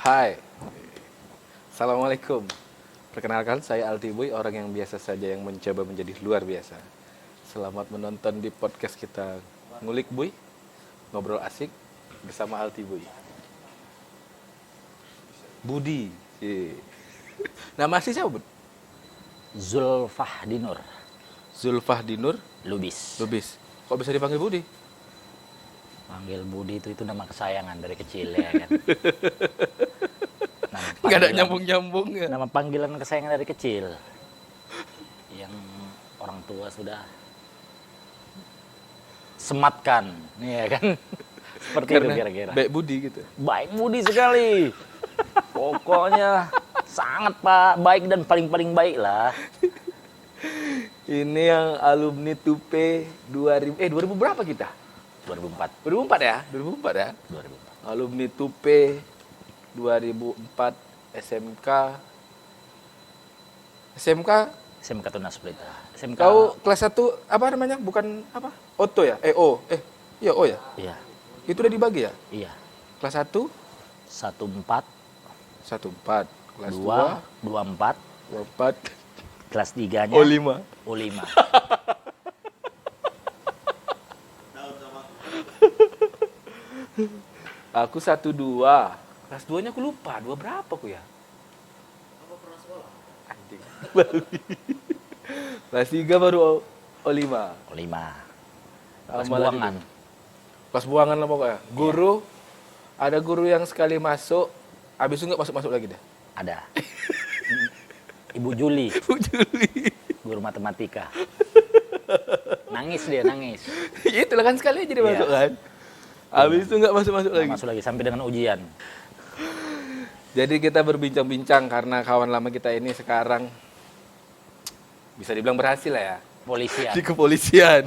Hai, Assalamualaikum. Perkenalkan, saya Altiboy, orang yang biasa saja yang mencoba menjadi luar biasa. Selamat menonton di podcast kita Ngulik Boy, ngobrol asik bersama Altiboy. Budi. Nama asli siapa, Bud? Zulfahdinur Zulfahdinur Lubis. Lubis. Kok bisa dipanggil Budi? Panggil Budi itu nama kesayangan dari kecil ya kan. Gak ada nyambung-nyambung ya. Nama panggilan kesayangan dari kecil. Yang orang tua sudah sematkan, ya kan. Seperti itu kira-kira. Baik Budi gitu. Baik Budi sekali. Pokoknya sangat baik dan paling baik lah. Ini yang alumni Tupe 2000 berapa kita? 2004. 2004 ya? 2004 ya? 2004. Alumni Tupe 2004 SMK SMK Tunas Pelita. SMK. kau kelas 1 apa namanya? Bukan apa? Oto ya? Iya O ya? Iya. Itu udah dibagi ya? Iya. Kelas 1 14, 14, kelas 2, 24, 2 24, kelas 3-nya O5. O5. Aku 1 2. Kelas 2-nya aku lupa. 2 berapa aku ya? Apa pernah sekolah? Anjing. Kelas 3 baru O5. O5. Kelas Malah buangan. Kelas buangan lah pokoknya. Guru, ada guru yang sekali masuk, habis itu nggak masuk-masuk lagi deh. Ada. Ibu Juli, Bu Juli. guru matematika. Nangis dia, nangis. Itulah kan sekali aja dia Iya. masuk kan. Habis itu nggak masuk-masuk Nggak lagi. masuk lagi sampai dengan ujian. Jadi kita berbincang-bincang karena kawan lama kita ini sekarang bisa dibilang berhasil lah ya. Polisian. Di kepolisian.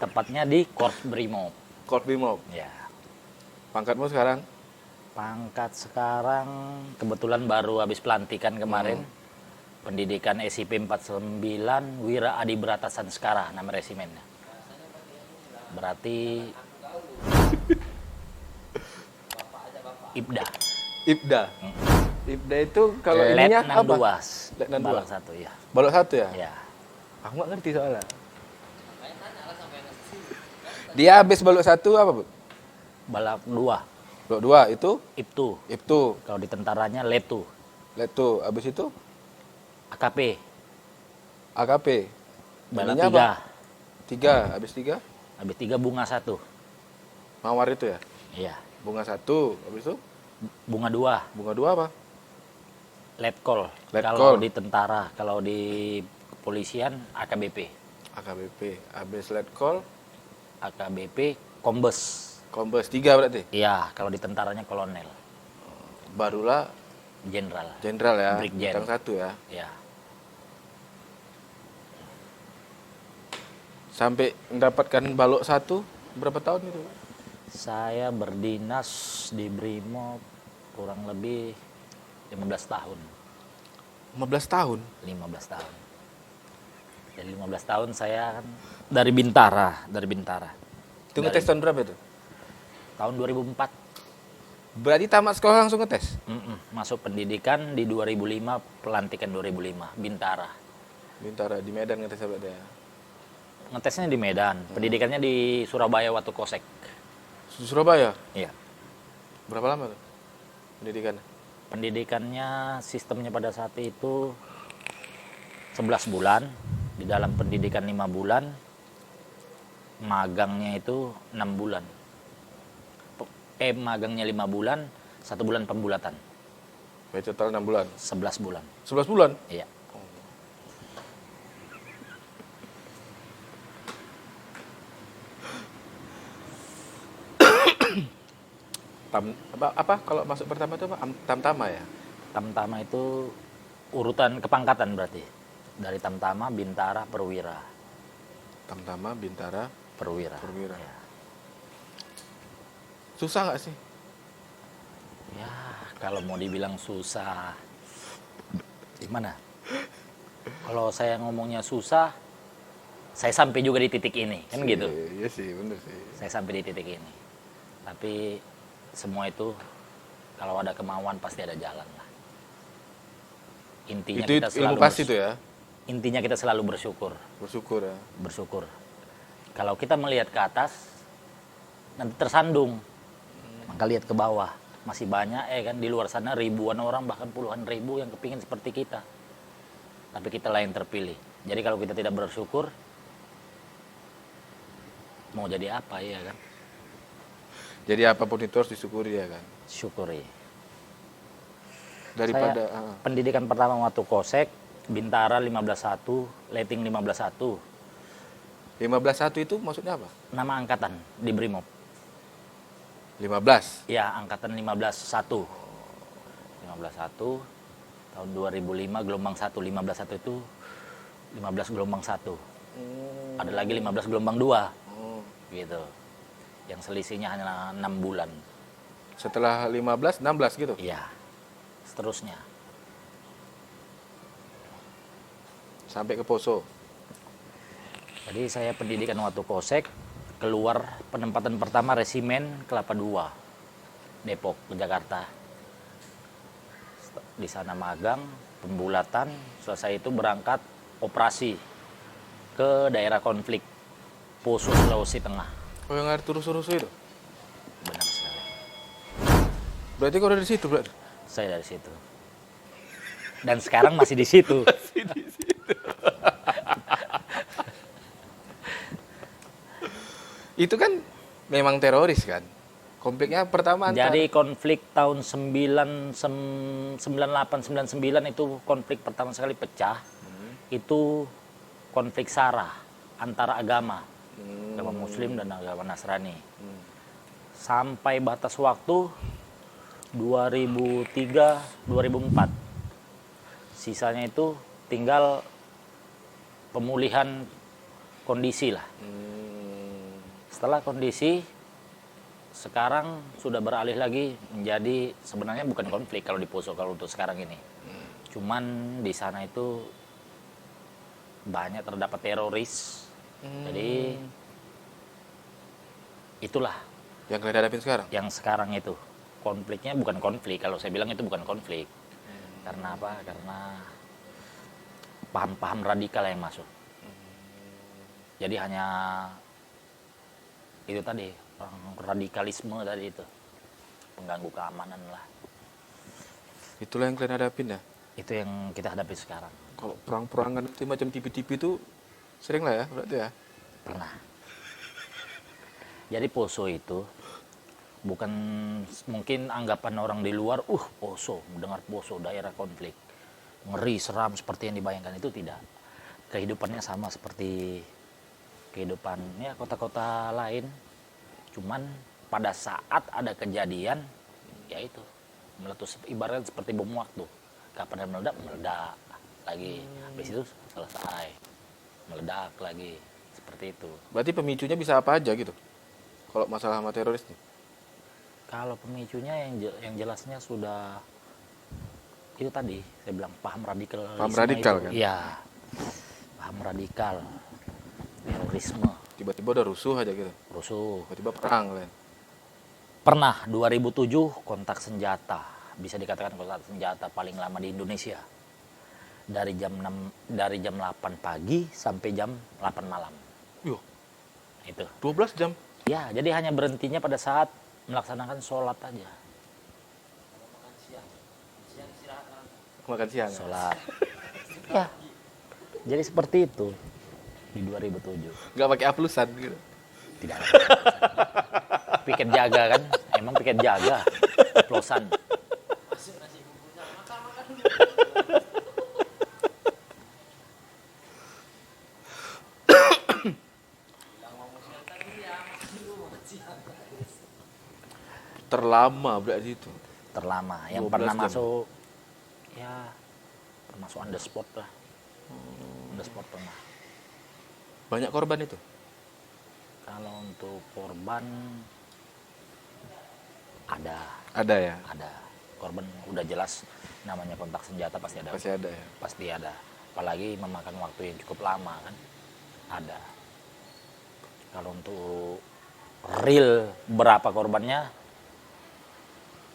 Tepatnya di Korps Brimob. Korps Brimob. Ya. Pangkatmu sekarang? Pangkat sekarang kebetulan baru habis pelantikan kemarin. Pendidikan SIP 49 Wira Adi Brata Sanskara nama resimennya. Berarti Ibda. Ibda. Ibda itu kalau ininya Letnan apa? 2. Letnan 2. Balak 1 ya. Balok 1 ya? Ya. Aku nggak ngerti soalnya. Dia habis balok 1 apa, Bu? Balak 2. Balok 2 itu Ibtu. Ibtu, Kalau di tentaranya Letu. Letu, habis itu AKP. AKP. Balak Ininya 3. 3, habis 3 Habis 3 bunga 1. Mawar itu ya? Iya. Bunga 1, habis itu Bunga 2. bunga 2 apa? Letkol. Letkol. Kalau di tentara, kalau di kepolisian AKBP. AKBP, habis Letkol, AKBP Kombes. Kombes 3 berarti. Iya, kalau di tentaranya kolonel, Barulah jenderal. jenderal ya. Brigjen. Bintang 1 ya. Ya. Sampai mendapatkan balok 1 berapa tahun itu? Saya berdinas di Brimob kurang lebih 15 tahun. 15 tahun. 15 tahun. Jadi 15 tahun saya kan dari Bintara. Itu ngetes tahun berapa itu? Tahun 2004. Berarti tamat sekolah langsung ngetes? Masuk pendidikan di 2005, pelantikan 2005, Bintara. Bintara di Medan ngetes apa dia? Ngetesnya di Medan, pendidikannya di Surabaya Watu Kosek. Surabaya. Iya. Berapa lama tuh pendidikan? Pendidikannya sistemnya pada saat itu 11 bulan, di dalam pendidikan 5 bulan, magangnya itu 6 bulan. Magangnya 5 bulan, 1 bulan pembulatan. Berarti total 6 bulan. 11 bulan. 11 bulan? Iya. Apa kalau masuk pertama itu apa? Tamtama ya? Tamtama itu urutan kepangkatan berarti. Dari Tamtama, Bintara, Perwira. Tamtama, Bintara, Perwira. Perwira. Ya. Susah nggak sih? Ya, kalau mau dibilang susah, gimana? Kalau saya ngomongnya susah, saya sampai juga di titik ini, kan gitu. Iya sih, bener sih. Saya sampai di titik ini. Tapi semua itu Kalau ada kemauan pasti ada jalan lah. Intinya Itu kita ilmu selalu pasti itu ya. intinya kita selalu bersyukur. Bersyukur ya. Bersyukur. Kalau kita melihat ke atas, nanti tersandung. Maka lihat ke bawah. Masih banyak kan di luar sana ribuan orang, bahkan puluhan ribu yang kepingin seperti kita. Tapi kita lah yang terpilih. Jadi kalau kita tidak bersyukur, mau jadi apa ya kan? Jadi apapun itu harus disyukuri ya kan. Syukuri. Daripada Saya pendidikan pertama waktu Kosek, Bintara 15.1, Leting 15.1. 15.1 itu maksudnya apa? Nama angkatan di Brimob. 15. Ya, angkatan 15.1. 15.1 tahun 2005 gelombang 1. 15.1 itu 15 gelombang 1. Ada lagi 15 gelombang 2. Gitu. Yang selisihnya hanya 6 bulan. Setelah 15, 16 gitu. Iya. Seterusnya. Sampai ke Poso. Jadi saya pendidikan waktu Kosek, keluar penempatan pertama Resimen Kelapa II, Depok, Jakarta. Di sana magang, pembulatan, selesai itu berangkat operasi ke daerah konflik, Poso, Sulawesi Tengah. Oh, yang air rusuh-rusuh itu? Benar sekali. Berarti kau dari situ, berarti? Saya dari situ. Dan sekarang masih di situ. Masih di situ. Itu kan memang teroris kan? Konfliknya pertama antara... Jadi konflik tahun 98-99 itu konflik pertama sekali pecah. Itu konflik SARA antara agama. Agama Muslim dan agama Nasrani. Sampai batas waktu 2003-2004. Sisanya itu tinggal pemulihan kondisi lah. Setelah kondisi, sekarang sudah beralih lagi menjadi sebenarnya bukan konflik kalau di Poso kalau untuk sekarang ini. Cuman di sana itu banyak terdapat teroris. Jadi itulah Yang kalian hadapin sekarang? yang sekarang itu. Konfliknya bukan konflik, kalau saya bilang itu bukan konflik. Karena apa? Karena paham-paham radikal yang masuk. Jadi hanya itu tadi, radikalisme tadi itu. Pengganggu keamanan lah. Itulah yang kalian hadapin ya? Itu yang kita hadapi sekarang. Kalau perang-perangan itu macam TV-TV itu sering lah ya, berarti ya? Pernah. Jadi Poso itu bukan mungkin anggapan orang di luar, Poso, mendengar Poso daerah konflik. Ngeri, seram seperti yang dibayangkan itu tidak. Kehidupannya sama seperti kehidupan ya kota-kota lain. Cuman pada saat ada kejadian, ya itu meletus, ibaratnya seperti bom waktu. Kapan meledak lagi. Habis itu selesai. Meledak lagi. Seperti itu. Berarti pemicunya bisa apa aja gitu? Kalau masalah sama teroris nih? Kalau pemicunya yang jelasnya sudah itu tadi saya bilang paham radikal. Paham radikal kan? Iya. Paham radikal. Terorisme. Tiba-tiba udah rusuh aja gitu? Rusuh. Tiba-tiba perang kalian? Pernah 2007 kontak senjata. Bisa dikatakan kontak senjata paling lama di Indonesia. Dari jam 8 pagi sampai jam 8 malam. Yuh, Itu. 12 jam? Ya, jadi hanya berhentinya pada saat melaksanakan sholat aja. Makan siang? Sholat. Ya. Jadi seperti itu di 2007. Nggak pakai aplusan gitu? Tidak ada. Piket jaga kan? Emang piket jaga. Plosan. Terlama berarti itu? Terlama. Yang 12 pernah jam. masuk, ya termasuk on the spot lah. On the spot pernah. Banyak korban itu? Kalau untuk korban, ada. Ada ya? Ada. Korban udah jelas namanya kontak senjata pasti ada. Pasti ada ya? Pasti ada. Apalagi memakan waktu yang cukup lama kan. Ada. Kalau untuk real berapa korbannya,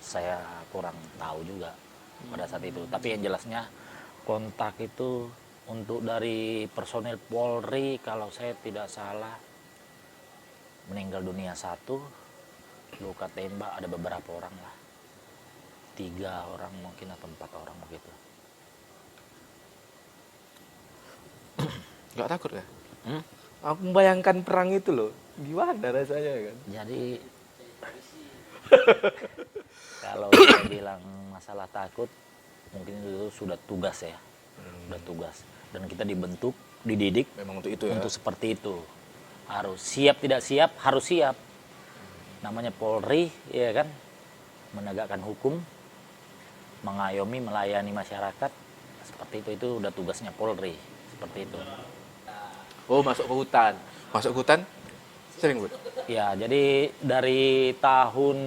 saya kurang tahu juga pada saat itu. Tapi yang jelasnya kontak itu untuk dari personil Polri kalau saya tidak salah meninggal dunia 1, luka tembak ada beberapa orang lah, 3 orang mungkin atau 4 orang begitu. Nggak takut ya? Aku membayangkan perang itu loh, gimana rasanya kan? Jadi kalau saya bilang masalah takut, mungkin itu sudah tugas ya, sudah tugas. Dan kita dibentuk, dididik Memang untuk itu ya. untuk seperti itu. Harus siap tidak siap, harus siap. Namanya Polri, ya kan, menegakkan hukum, mengayomi, melayani masyarakat, seperti itu udah tugasnya Polri, seperti itu. Oh, masuk ke hutan. Masuk ke hutan sering, Bud? Ya, jadi dari tahun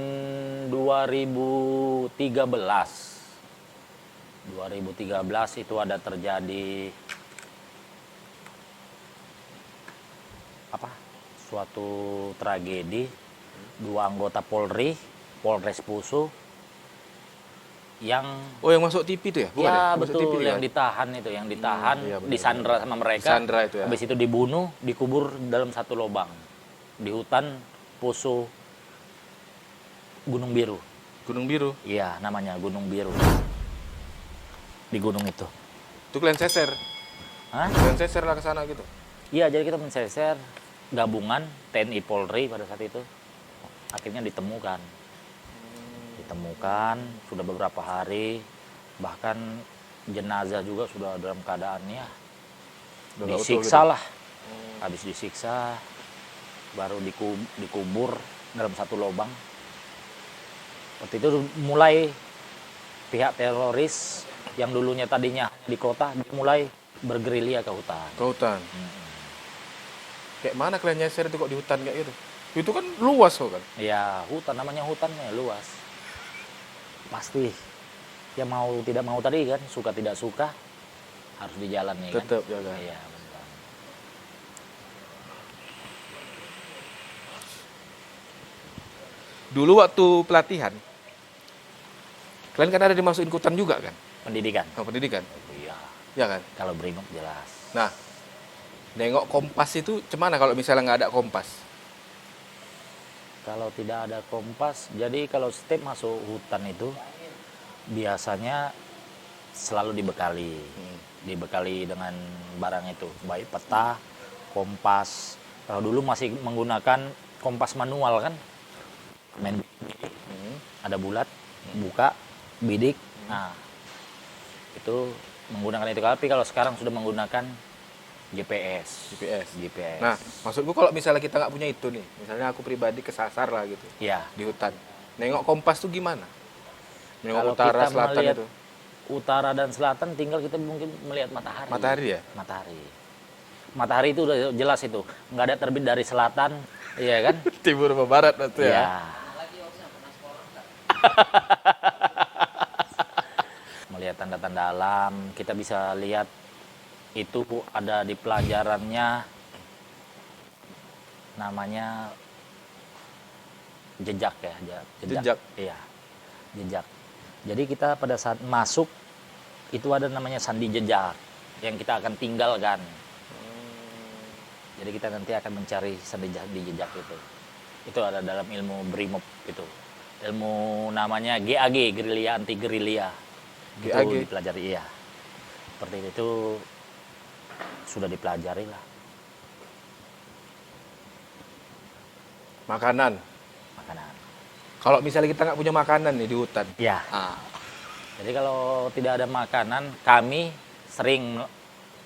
2013 itu ada terjadi suatu tragedi, 2 anggota Polri, Polres Poso yang Oh, yang masuk TV itu ya? Bukan ya Masuk betul, TV yang kan? ditahan itu, yang ditahan, iya, benar, disandra sama mereka, Disandra itu ya. habis itu dibunuh, dikubur dalam satu lubang di hutan Poso Gunung Biru. Gunung Biru. Iya, namanya Gunung Biru. Di gunung itu. Itu kalian seser. Hah? Kalian seser lah ke sana gitu. Iya, jadi kita menseser gabungan TNI Polri pada saat itu. Akhirnya ditemukan. Ditemukan sudah beberapa hari, bahkan jenazah juga sudah dalam keadaannya Udah nggak utuh disiksa gitu. lah. Habis disiksa baru dikubur dalam satu lubang. Seperti itu mulai pihak teroris yang dulunya tadinya di kota mulai bergerilya ke hutan. Ke hutan. Kayak mana kalian nyeser itu kok di hutan kayak gitu? Itu kan luas kok kan? Ya hutan, namanya hutannya luas. Pasti ya mau tidak mau tadi kan, suka tidak suka harus dijalani kan. Tetap jaga. Iya, betul. Dulu waktu pelatihan, kalian kan ada dimasukin ke hutan juga kan? Pendidikan. Oh, pendidikan. Iya, Ya kan? kalau Brimob jelas. Nah, nengok kompas itu cemana kalau misalnya nggak ada kompas? Kalau tidak ada kompas, jadi kalau setiap masuk hutan itu biasanya selalu dibekali. Dibekali dengan barang itu, baik peta, kompas. Kalau dulu masih menggunakan kompas manual kan, main bidik, ada bulat, buka, bidik. Nah, itu menggunakan itu. Tapi kalau sekarang sudah menggunakan GPS. GPS. Nah, maksudku kalau misalnya kita nggak punya itu nih, misalnya aku pribadi kesasar lah gitu Ya, di hutan, nengok kompas tuh gimana? Nengok kalau utara, kita selatan melihat itu. utara dan selatan, tinggal kita mungkin melihat matahari. Matahari ya? Matahari. Matahari itu udah jelas itu, nggak ada terbit dari selatan, iya kan? Timur sama barat itu ya. Iya. Melihat tanda-tanda alam, kita bisa lihat itu ada di pelajarannya namanya jejak ya, Jejak. Iya, jejak. Jadi kita pada saat masuk itu ada namanya sandi jejak yang kita akan tinggalkan. Jadi kita nanti akan mencari sandi jejak itu. Itu ada dalam ilmu Brimob itu. Ilmu namanya GAG, gerilya anti gerilya. Itu GAG? dipelajari, iya. Seperti itu sudah dipelajari lah. Makanan. Makanan. Kalau misalnya kita nggak punya makanan nih di hutan, Ya. Jadi kalau tidak ada makanan, kami sering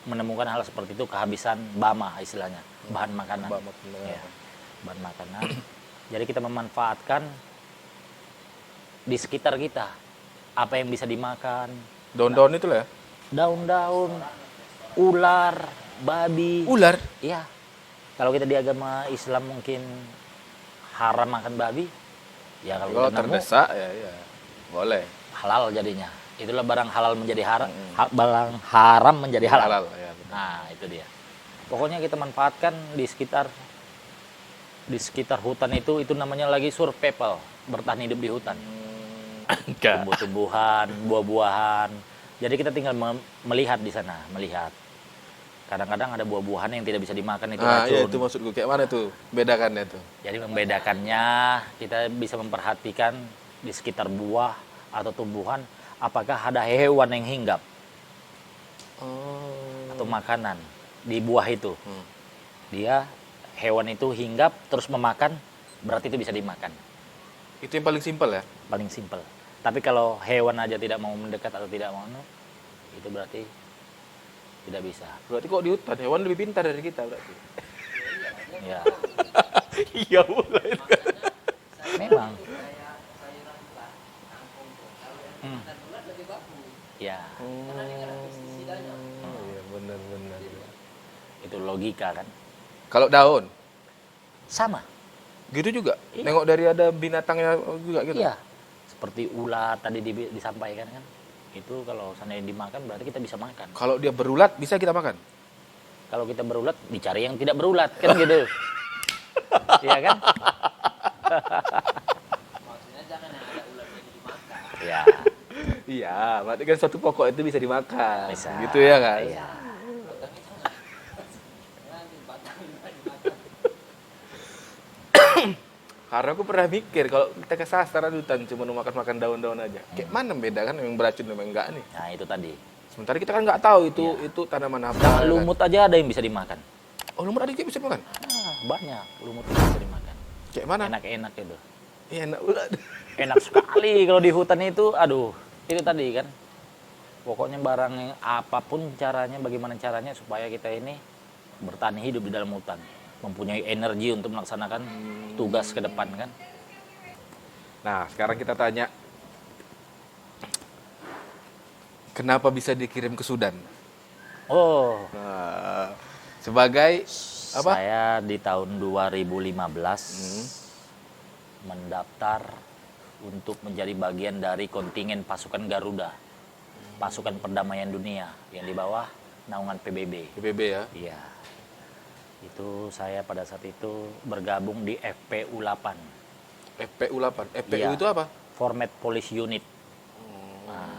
menemukan hal seperti itu, kehabisan bama istilahnya, bahan makanan. Ya, bahan makanan. Jadi kita memanfaatkan di sekitar kita apa yang bisa dimakan. daun-daun itu lah ya. Daun-daun, ular, babi. Ular. Iya. Kalau kita di agama Islam mungkin haram makan babi. Ya kalau Kalau kita nemu, terdesak ya boleh. halal jadinya. Itulah barang halal menjadi haram, barang haram menjadi halal. Ya, benar. Nah, itu dia. Pokoknya kita manfaatkan di sekitar hutan itu namanya lagi survival, bertahan hidup di hutan. Enggak. tumbuh-tumbuhan, buah-buahan. Jadi kita tinggal melihat di sana, melihat. Kadang-kadang ada buah-buahan yang tidak bisa dimakan, itu Ah, iya racun. itu maksudku. Kayak mana tuh bedakannya tuh? Jadi membedakannya kita bisa memperhatikan di sekitar buah atau tumbuhan apakah ada hewan yang hinggap Oh. atau makanan di buah itu. Hmm. Dia hewan itu hinggap terus memakan, berarti itu bisa dimakan. Itu yang paling simpel ya? Paling simpel. Tapi kalau hewan aja tidak mau mendekat atau tidak mau, itu berarti tidak bisa. Berarti kok di hutan hewan lebih pintar dari kita berarti. Ya, Iya mulai. memang. Hmm. Ya, Oh iya benar-benar. itu logika kan. Kalau daun Sama. gitu juga. Iya. Nengok dari ada binatangnya juga gitu. Iya. Seperti ulat tadi disampaikan kan. Itu kalau seandainya dimakan berarti kita bisa makan. Kalau dia berulat bisa kita makan. Kalau kita berulat, dicari yang tidak berulat kan gitu. Iya kan? Maksudnya jangan yang ada ular jadi dimakan. Ya, Iya, berarti kan suatu pokok itu bisa dimakan. bisa. Gitu ya kan? Iya. Jangan dibatangin dimakan. Karena aku pernah mikir kalau kita kesasaran hutan cuma mau makan daun-daun aja. Kayak mana beda kan yang beracun memang enggak nih. Nah, itu tadi. Sementara kita kan nggak tahu Iya. itu tanaman apa. Nah, kan. lumut aja ada yang bisa dimakan. Oh, lumut ada juga bisa makan. Ah, banyak lumut yang bisa dimakan. Kayak mana? Enak-enak itu. Iya, enak pula. Enak sekali kalau di hutan itu. Aduh, itu tadi kan. Pokoknya barang yang apapun caranya, bagaimana caranya supaya kita ini bertahan hidup di dalam hutan. Mempunyai energi untuk melaksanakan tugas ke depan kan. Nah, sekarang kita tanya. Kenapa bisa dikirim ke Sudan? Oh, Nah, sebagai apa? saya di tahun 2015 mendaftar untuk menjadi bagian dari kontingen pasukan Garuda, pasukan perdamaian dunia yang di bawah naungan PBB. PBB ya. Iya, itu saya pada saat itu bergabung di FPU 8, FPU 8. FPU Iya. itu apa? Format Police Unit. Nah,